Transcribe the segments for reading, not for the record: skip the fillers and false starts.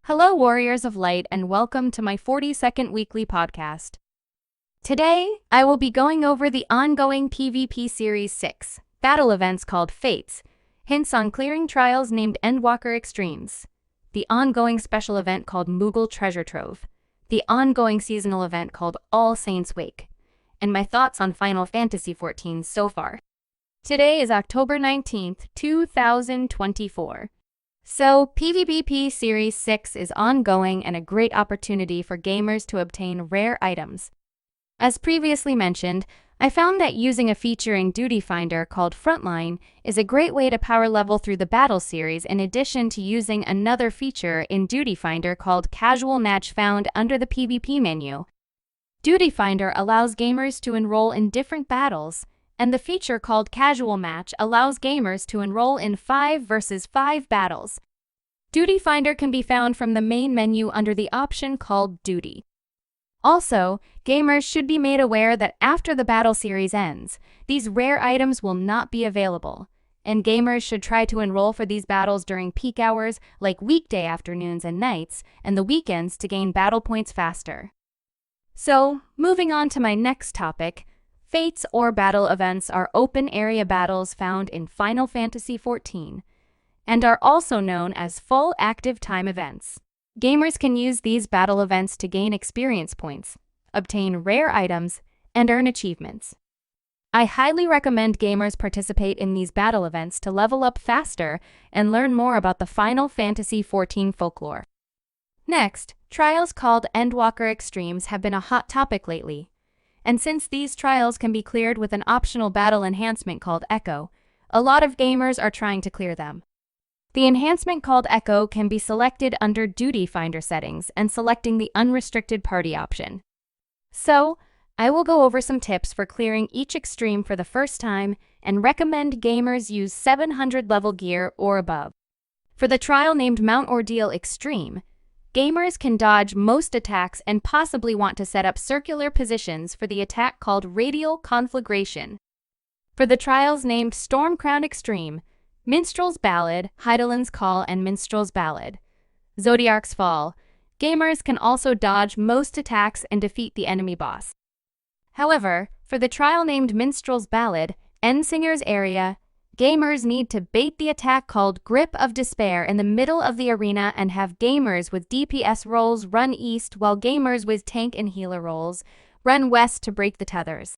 Hello, Warriors of Light, and welcome to my 40-second weekly podcast. Today, I will be going over the ongoing PvP Series 6 battle events called Fates, hints on clearing trials named Endwalker Extremes, the ongoing special event called Moogle Treasure Trove, the ongoing seasonal event called All Saints Wake, and my thoughts on Final Fantasy XIV so far. Today is October 19th, 2024. So, PvP Series 6 is ongoing and a great opportunity for gamers to obtain rare items. As previously mentioned, I found that using a feature in Duty Finder called Frontline is a great way to power level through the battle series, in addition to using another feature in Duty Finder called Casual Match found under the PvP menu. Duty Finder allows gamers to enroll in different battles, and the feature called Casual Match allows gamers to enroll in 5 versus 5 battles. Duty Finder can be found from the main menu under the option called Duty. Also, gamers should be made aware that after the battle series ends, these rare items will not be available, and gamers should try to enroll for these battles during peak hours like weekday afternoons and nights, and the weekends to gain battle points faster. So, moving on to my next topic, Fates or battle events are open area battles found in Final Fantasy XIV, and are also known as full active time events. Gamers can use these battle events to gain experience points, obtain rare items, and earn achievements. I highly recommend gamers participate in these battle events to level up faster and learn more about the Final Fantasy XIV folklore. Next, trials called Endwalker Extremes have been a hot topic lately. And since these trials can be cleared with an optional battle enhancement called Echo, a lot of gamers are trying to clear them. The enhancement called Echo can be selected under Duty Finder settings and selecting the unrestricted party option. So, I will go over some tips for clearing each extreme for the first time and recommend gamers use 700 level gear or above. For the trial named Mount Ordeal Extreme, gamers can dodge most attacks and possibly want to set up circular positions for the attack called Radial Conflagration. For the trials named Stormcrown Extreme, Minstrel's Ballad, Heidelin's Call, and Minstrel's Ballad, Zodiark's Fall, gamers can also dodge most attacks and defeat the enemy boss. However, for the trial named Minstrel's Ballad, Endsinger's Area, gamers need to bait the attack called Grip of Despair in the middle of the arena and have gamers with DPS roles run east while gamers with tank and healer roles run west to break the tethers,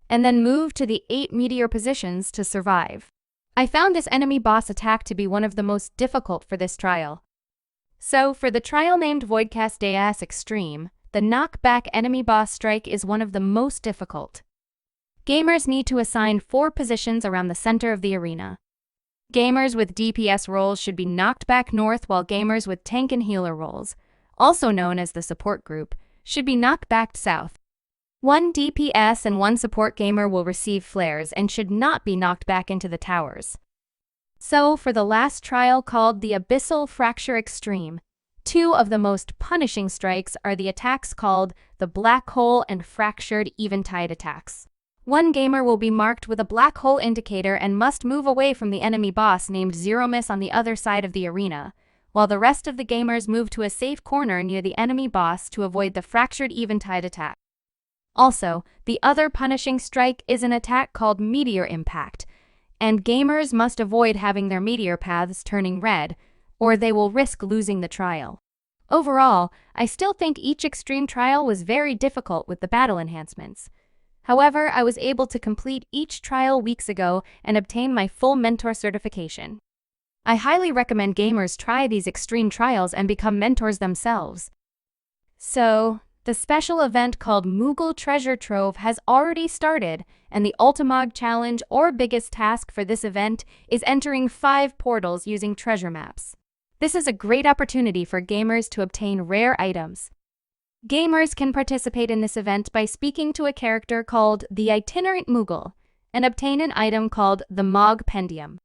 and then move to the 8 meteor positions to survive. I found this enemy boss attack to be one of the most difficult for this trial. So, for the trial named Voidcast Deus Extreme, the knockback enemy boss strike is one of the most difficult. Gamers need to assign 4 positions around the center of the arena. Gamers with DPS roles should be knocked back north, while gamers with tank and healer roles, also known as the support group, should be knocked back south. 1 DPS and 1 support gamer will receive flares and should not be knocked back into the towers. So, for the last trial called the Abyssal Fracture Extreme, 2 of the most punishing strikes are the attacks called the Black Hole and Fractured Eventide attacks. 1 gamer will be marked with a black hole indicator and must move away from the enemy boss named Zeromus on the other side of the arena, while the rest of the gamers move to a safe corner near the enemy boss to avoid the Fractured Eventide attack. Also, the other punishing strike is an attack called Meteor Impact, and gamers must avoid having their meteor paths turning red, or they will risk losing the trial. Overall, I still think each extreme trial was very difficult with the battle enhancements. However, I was able to complete each trial weeks ago and obtain my full mentor certification. I highly recommend gamers try these extreme trials and become mentors themselves. So, the special event called Moogle Treasure Trove has already started, and the Ultimog challenge or biggest task for this event is entering 5 portals using treasure maps. This is a great opportunity for gamers to obtain rare items. Gamers can participate in this event by speaking to a character called the Itinerant Moogle and obtain an item called the Mog Pendium.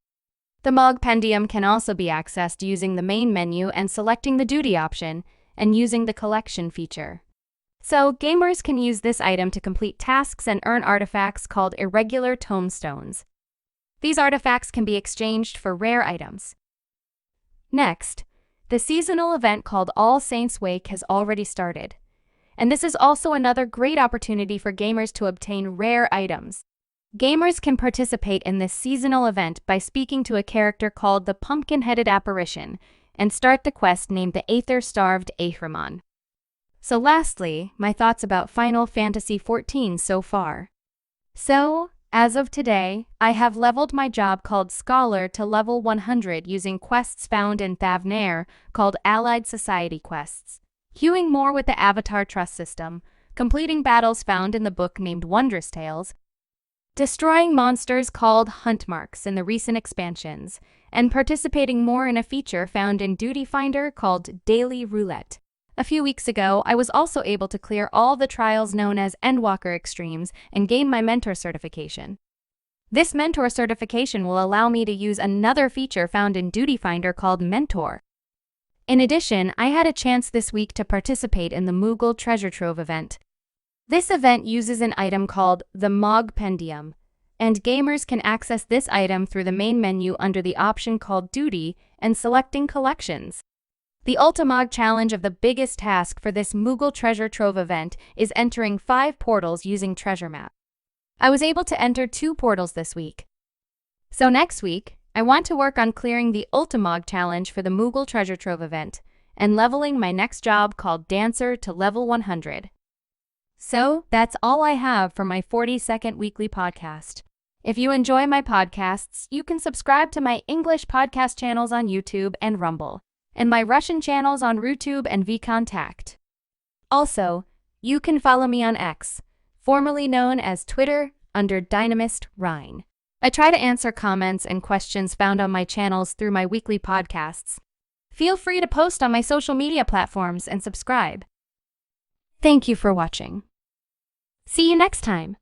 The Mog Pendium can also be accessed using the main menu and selecting the duty option and using the collection feature. So, gamers can use this item to complete tasks and earn artifacts called Irregular Tomestones. These artifacts can be exchanged for rare items. Next, The seasonal event called All Saints Wake has already started. And this is also another great opportunity for gamers to obtain rare items. Gamers can participate in this seasonal event by speaking to a character called the Pumpkin-Headed Apparition and start the quest named the Aether-Starved Ahriman. So lastly, my thoughts about Final Fantasy XIV so far. So, as of today, I have leveled my job called Scholar to level 100 using quests found in Thavnair called Allied Society quests, queuing more with the Avatar Trust system, completing battles found in the book named Wondrous Tales, destroying monsters called Hunt Marks in the recent expansions, and participating more in a feature found in Duty Finder called Daily Roulette. A few weeks ago, I was also able to clear all the trials known as Endwalker Extremes and gain my Mentor certification. This Mentor certification will allow me to use another feature found in Duty Finder called Mentor. In addition, I had a chance this week to participate in the Moogle Treasure Trove event. This event uses an item called the Mogpendium, and gamers can access this item through the main menu under the option called Duty and selecting Collections. The Ultimog challenge of the biggest task for this Moogle Treasure Trove event is entering 5 portals using Treasure Map. I was able to enter 2 portals this week. So next week, I want to work on clearing the Ultimog challenge for the Moogle Treasure Trove event and leveling my next job called Dancer to level 100. So that's all I have for my 40-second weekly podcast. If you enjoy my podcasts, you can subscribe to my English podcast channels on YouTube and Rumble, and my Russian channels on RuTube and VKontakte. Also, you can follow me on X, formerly known as Twitter, under Dynamis Ryne. I try to answer comments and questions found on my channels through my weekly podcasts. Feel free to post on my social media platforms and subscribe. Thank you for watching. See you next time.